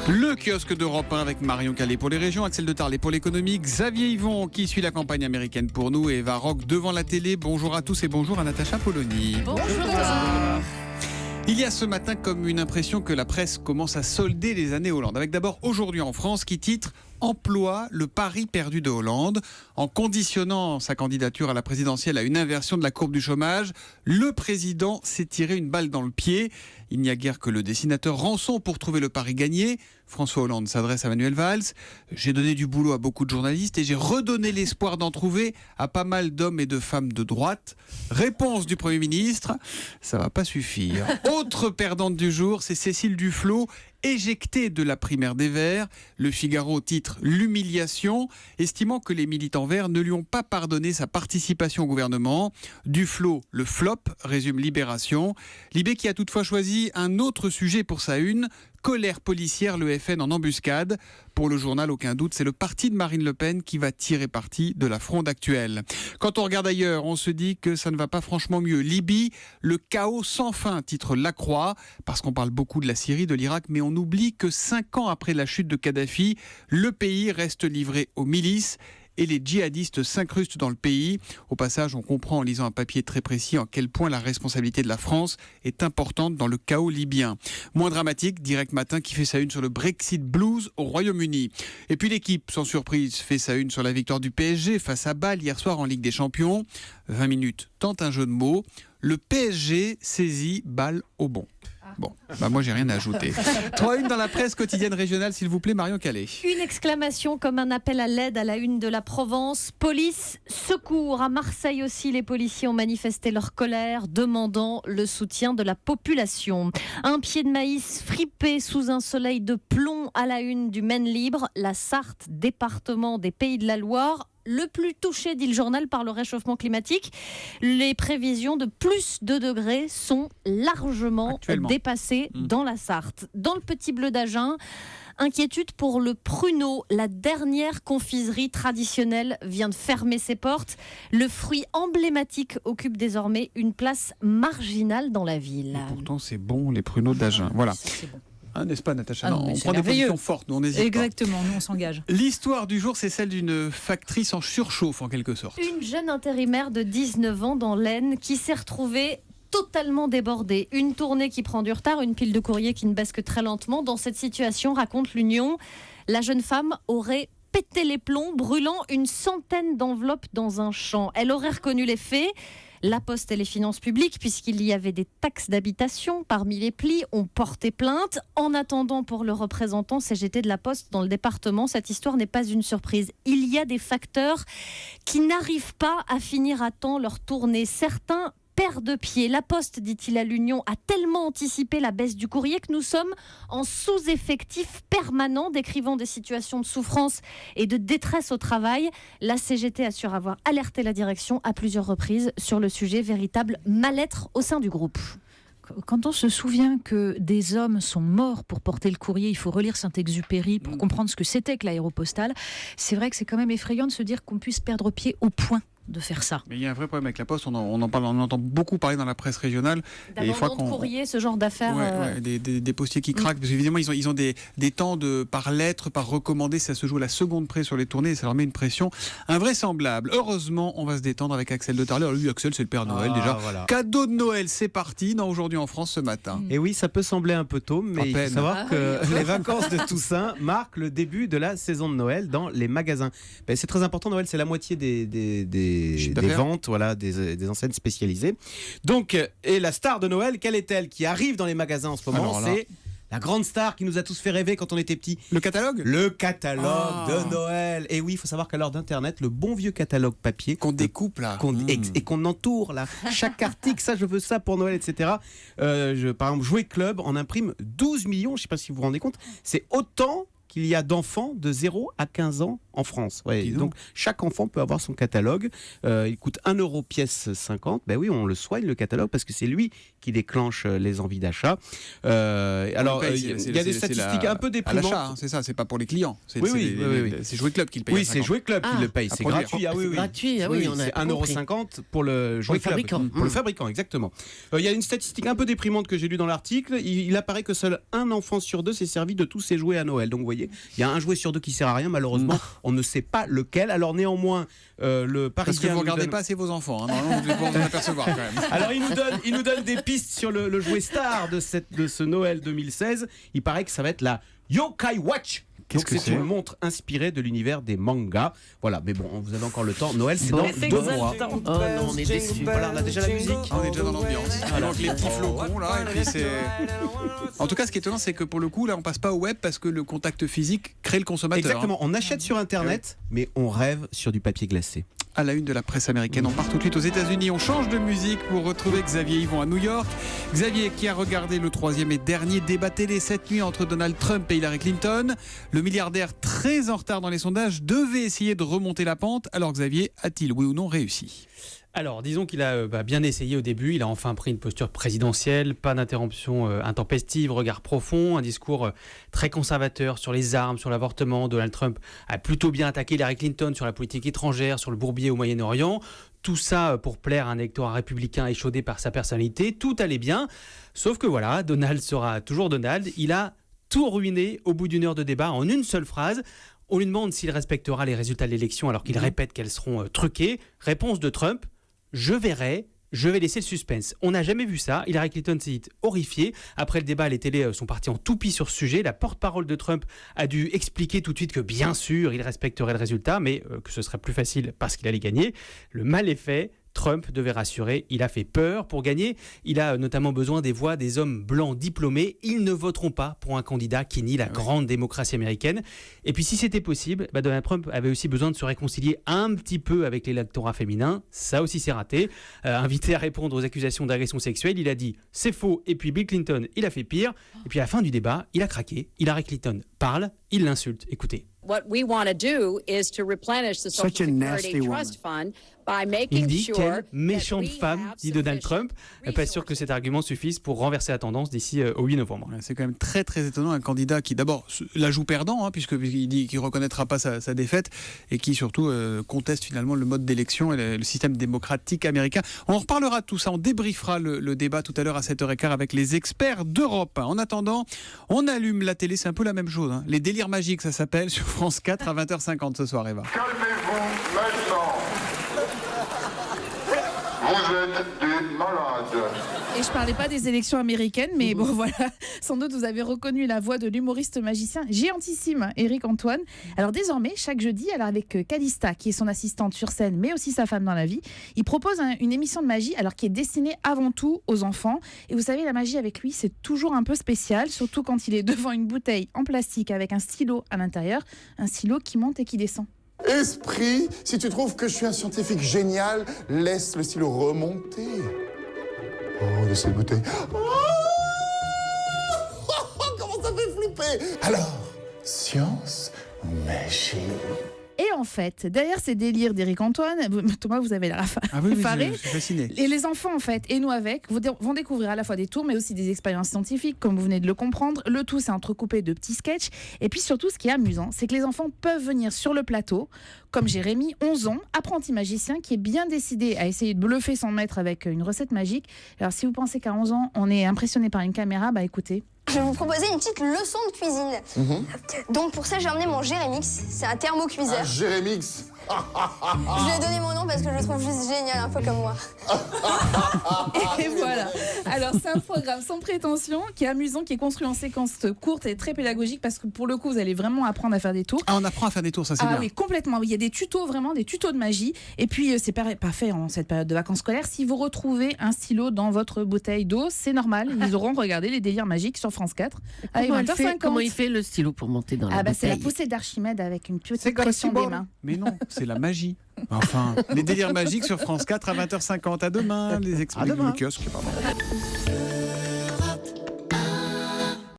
Le kiosque d'Europe 1 avec Marion Calais pour les régions, Axel de Tarlet pour l'économie, Xavier Yvon qui suit la campagne américaine pour nous et Eva Rock devant la télé. Bonjour à tous et bonjour à Natacha Polony. Bonjour. Il y a ce matin comme une impression que la presse commence à solder les années Hollande. Avec d'abord Aujourd'hui en France qui titre « Emploi, le pari perdu de Hollande ». En conditionnant sa candidature à la présidentielle à une inversion de la courbe du chômage, le président s'est tiré une balle dans le pied. Il n'y a guère que le dessinateur rançon pour trouver le pari gagné. François Hollande s'adresse à Manuel Valls. « J'ai donné du boulot à beaucoup de journalistes et j'ai redonné l'espoir d'en trouver à pas mal d'hommes et de femmes de droite. » Réponse du Premier ministre, ça va pas suffire. Autre perdante du jour, c'est Cécile Duflot, éjectée de la primaire des Verts. Le Figaro titre « L'humiliation », estimant que les militants verts ne lui ont pas pardonné sa participation au gouvernement. Duflot, le flop, résume Libération. Libé qui a toutefois choisi un autre sujet pour sa une, colère policière, le FN en embuscade. Pour le journal, aucun doute, c'est le parti de Marine Le Pen qui va tirer parti de la fronde actuelle. Quand on regarde ailleurs, on se dit que ça ne va pas franchement mieux. Libye, le chaos sans fin, titre La Croix, parce qu'on parle beaucoup de la Syrie, de l'Irak, mais on oublie que 5 ans après la chute de Kadhafi, le pays reste livré aux milices et les djihadistes s'incrustent dans le pays. Au passage, on comprend en lisant un papier très précis en quel point la responsabilité de la France est importante dans le chaos libyen. Moins dramatique, Direct Matin qui fait sa une sur le Brexit blues au Royaume-Uni. Et puis l'équipe, sans surprise, fait sa une sur la victoire du PSG face à Bâle hier soir en Ligue des Champions. 20 minutes tente un jeu de mots. Le PSG saisit Bâle au bon. Bon, moi j'ai rien à ajouter. 3-1 dans la presse quotidienne régionale, s'il vous plaît, Marion Calais. Une exclamation comme un appel à l'aide à la une de la Provence. Police, secours. À Marseille aussi, les policiers ont manifesté leur colère, demandant le soutien de la population. Un pied de maïs fripé sous un soleil de plomb à la une du Maine Libre. La Sarthe, département des Pays de la Loire, le plus touché, dit le journal, par le réchauffement climatique. Les prévisions de plus de degrés sont largement dépassées dans la Sarthe. Dans le Petit Bleu d'Agen, inquiétude pour le pruneau. La dernière confiserie traditionnelle vient de fermer ses portes. Le fruit emblématique occupe désormais une place marginale dans la ville. Et pourtant, c'est bon, les pruneaux d'Agen. Voilà. C'est bon. N'est-ce pas, Natacha? Non, on prend des positions fortes, nous on n'hésite pas. Exactement, nous on s'engage. L'histoire du jour, c'est celle d'une factrice en surchauffe, en quelque sorte. Une jeune intérimaire de 19 ans dans l'Aisne qui s'est retrouvée totalement débordée. Une tournée qui prend du retard, une pile de courrier qui ne baisse que très lentement. Dans cette situation, raconte l'Union, la jeune femme aurait pété les plombs, brûlant une centaine d'enveloppes dans un champ. Elle aurait reconnu les faits. La Poste et les finances publiques, puisqu'il y avait des taxes d'habitation parmi les plis, ont porté plainte. En attendant, pour le représentant CGT de la Poste dans le département, cette histoire n'est pas une surprise. Il y a des facteurs qui n'arrivent pas à finir à temps leur tournée. Certains perdent de pied. La Poste, dit-il à l'Union, a tellement anticipé la baisse du courrier que nous sommes en sous-effectif permanent, décrivant des situations de souffrance et de détresse au travail. La CGT assure avoir alerté la direction à plusieurs reprises sur le sujet, véritable mal-être au sein du groupe. Quand on se souvient que des hommes sont morts pour porter le courrier, il faut relire Saint-Exupéry pour comprendre ce que c'était que l'aéropostale. C'est vrai que c'est quand même effrayant de se dire qu'on puisse perdre pied au point de faire ça. Mais il y a un vrai problème avec la Poste, on en parle, on entend beaucoup parler dans la presse régionale. D'abandon de courrier, ce genre d'affaires. Des postiers qui craquent, parce qu'évidemment ils ont des temps par lettre, par recommandé, ça se joue à la seconde près sur les tournées, et ça leur met une pression invraisemblable. Heureusement, on va se détendre avec Axel de Tarlet. Alors lui, Axel, c'est le Père Noël déjà. Voilà. Cadeau de Noël, c'est parti, dans Aujourd'hui en France ce matin. Et oui, ça peut sembler un peu tôt, mais il faut savoir que les vacances de Toussaint marquent le début de la saison de Noël dans les magasins. C'est très important, Noël, c'est la moitié des ventes, voilà, des enseignes spécialisées. Donc, et la star de Noël, quelle est-elle qui arrive dans les magasins en ce moment? C'est la grande star qui nous a tous fait rêver quand on était petits. Le catalogue? Le catalogue de Noël. Et oui, il faut savoir qu'à l'heure d'Internet, le bon vieux catalogue papier qu'on découpe là, et qu'on entoure là, chaque article, ça je veux ça pour Noël, etc. Par exemple, Jouet Club en imprime 12 millions, je ne sais pas si vous vous rendez compte, c'est autant qu'il y a d'enfants de 0 à 15 ans en France. Ouais. Donc chaque enfant peut avoir son catalogue. Il coûte 1 € pièce 50. Ben oui, on le soigne le catalogue parce que c'est lui qui déclenche les envies d'achat. Alors il y a des statistiques un peu déprimantes. À l'achat, hein, c'est ça, c'est pas pour les clients. C'est Jouet Club qui le paye. Oui, c'est Jouet Club qui le paye. C'est gratuit. C'est gratuit. C'est 1,50 € pour le Jouet Club. Pour le fabricant, exactement. Il y a une statistique un peu déprimante que j'ai lue dans l'article. Il apparaît que seul un enfant sur 2 s'est servi de tous ses jouets à Noël. Donc vous voyez, il y a un jouet sur 2 qui sert à rien. Malheureusement, on ne sait pas lequel. Alors néanmoins, le Parisien. Parce que vous ne regardez pas assez vos enfants. Normalement, vous devez vous en apercevoir quand même. Alors il nous donne des pistes sur le jouet star de ce Noël 2016. Il paraît que ça va être la Yokai Watch. C'est une montre inspirée de l'univers des mangas. Voilà, mais bon, vous avez encore le temps. Noël, c'est dans 2 mois. Oh non, on est déçus. Voilà, on a déjà la musique. On est déjà dans l'ambiance. Donc les petits flocons là, et puis c'est. En tout cas, ce qui est étonnant, c'est que pour le coup, là, on passe pas au web parce que le contact physique crée le consommateur. Exactement. On achète sur Internet, mais on rêve sur du papier glacé. À la une de la presse américaine. On part tout de suite aux États-Unis. On change de musique pour retrouver Xavier Yvon à New York. Xavier qui a regardé le 3e et dernier débat télé cette nuit entre Donald Trump et Hillary Clinton. Le milliardaire très en retard dans les sondages devait essayer de remonter la pente. Alors Xavier, a-t-il oui ou non réussi ? Alors, disons qu'il a bien essayé au début. Il a enfin pris une posture présidentielle, pas d'interruption intempestive, regard profond, un discours très conservateur sur les armes, sur l'avortement. Donald Trump a plutôt bien attaqué Hillary Clinton sur la politique étrangère, sur le bourbier au Moyen-Orient. Tout ça pour plaire à un électorat républicain échaudé par sa personnalité. Tout allait bien. Sauf que voilà, Donald sera toujours Donald. Il a tout ruiné au bout d'une heure de débat en une seule phrase. On lui demande s'il respectera les résultats de l'élection alors qu'il répète qu'elles seront truquées. Réponse de Trump. Je verrai, je vais laisser le suspense. On n'a jamais vu ça. Hillary Clinton s'est dit horrifiée. Après le débat, les télés sont partis en toupie sur ce sujet. La porte-parole de Trump a dû expliquer tout de suite que bien sûr, il respecterait le résultat, mais que ce serait plus facile parce qu'il allait gagner. Le mal est fait. Trump devait rassurer, il a fait peur. Pour gagner, il a notamment besoin des voix des hommes blancs diplômés. Ils ne voteront pas pour un candidat qui nie la grande démocratie américaine. Et puis si c'était possible, Donald Trump avait aussi besoin de se réconcilier un petit peu avec l'électorat féminin. Ça aussi c'est raté. Invité à répondre aux accusations d'agression sexuelle, il a dit c'est faux. Et puis Bill Clinton, il a fait pire. Et puis à la fin du débat, il a craqué. Hillary Clinton parle, il l'insulte. Écoutez. What we want to do is to replenish the Social Security Trust Fund by making Il dit sure quelle méchante femme, dit Donald Trump. Pas sûr que cet argument suffise pour renverser la tendance d'ici au 8 novembre. C'est quand même très très étonnant, un candidat qui d'abord la joue perdant, puisqu'il dit qu'il ne reconnaîtra pas sa défaite et qui surtout conteste finalement le mode d'élection et le système démocratique américain. On en reparlera de tout ça, on débriefera le débat tout à l'heure à 7h15 avec les experts d'Europe. En attendant, on allume la télé, c'est un peu la même chose. Les délires magiques, ça s'appelle, sur France 4 à 20h50 ce soir, Eva. Calmez-vous maintenant. Vous êtes des malades. Et je parlais pas des élections américaines, mais bon voilà, sans doute vous avez reconnu la voix de l'humoriste magicien géantissime Éric Antoine. Alors désormais, chaque jeudi, alors avec Calista, qui est son assistante sur scène, mais aussi sa femme dans la vie, il propose une émission de magie, alors qui est destinée avant tout aux enfants. Et vous savez, la magie avec lui, c'est toujours un peu spécial, surtout quand il est devant une bouteille en plastique avec un stylo à l'intérieur, un stylo qui monte et qui descend. Esprit, si tu trouves que je suis un scientifique génial, laisse le stylo remonter. Oh, de cette bouteille. Oh comment ça fait flipper. Alors, science, magie. Et en fait, derrière ces délires d'Éric Antoine, Thomas, vous avez l'air effaré. Je suis fasciné. Et les enfants, en fait, et nous avec, vont découvrir à la fois des tours, mais aussi des expériences scientifiques, comme vous venez de le comprendre. Le tout, c'est entrecoupé de petits sketchs. Et puis surtout, ce qui est amusant, c'est que les enfants peuvent venir sur le plateau, comme Jérémy, 11 ans, apprenti magicien, qui est bien décidé à essayer de bluffer son maître avec une recette magique. Alors, si vous pensez qu'à 11 ans, on est impressionné par une caméra, écoutez. Je vais vous proposer une petite leçon de cuisine. Donc pour ça, j'ai emmené mon Jérémix. C'est un thermocuiseur. Un Jérémix. Je lui ai donné mon nom parce que je le trouve juste génial, un peu comme moi. Et voilà. Alors c'est un programme sans prétention, qui est amusant, qui est construit en séquences courtes et très pédagogique, parce que pour le coup, vous allez vraiment apprendre à faire des tours. Ah, on apprend à faire des tours, ça c'est bien. Ah oui, complètement. Il y a des tutos, vraiment des tutos de magie. Et puis c'est pas fait en cette période de vacances scolaires. Si vous retrouvez un stylo dans votre bouteille d'eau, c'est normal. Ils auront regardé les délires magiques sur France 4. Comment il fait le stylo pour monter dans la bouteille? C'est la poussée d'Archimède avec une petite pression des mains. Mais non, c'est la magie. Enfin, les délires magiques sur France 4 à 20h50. À demain, les experts du kiosque. Pardon.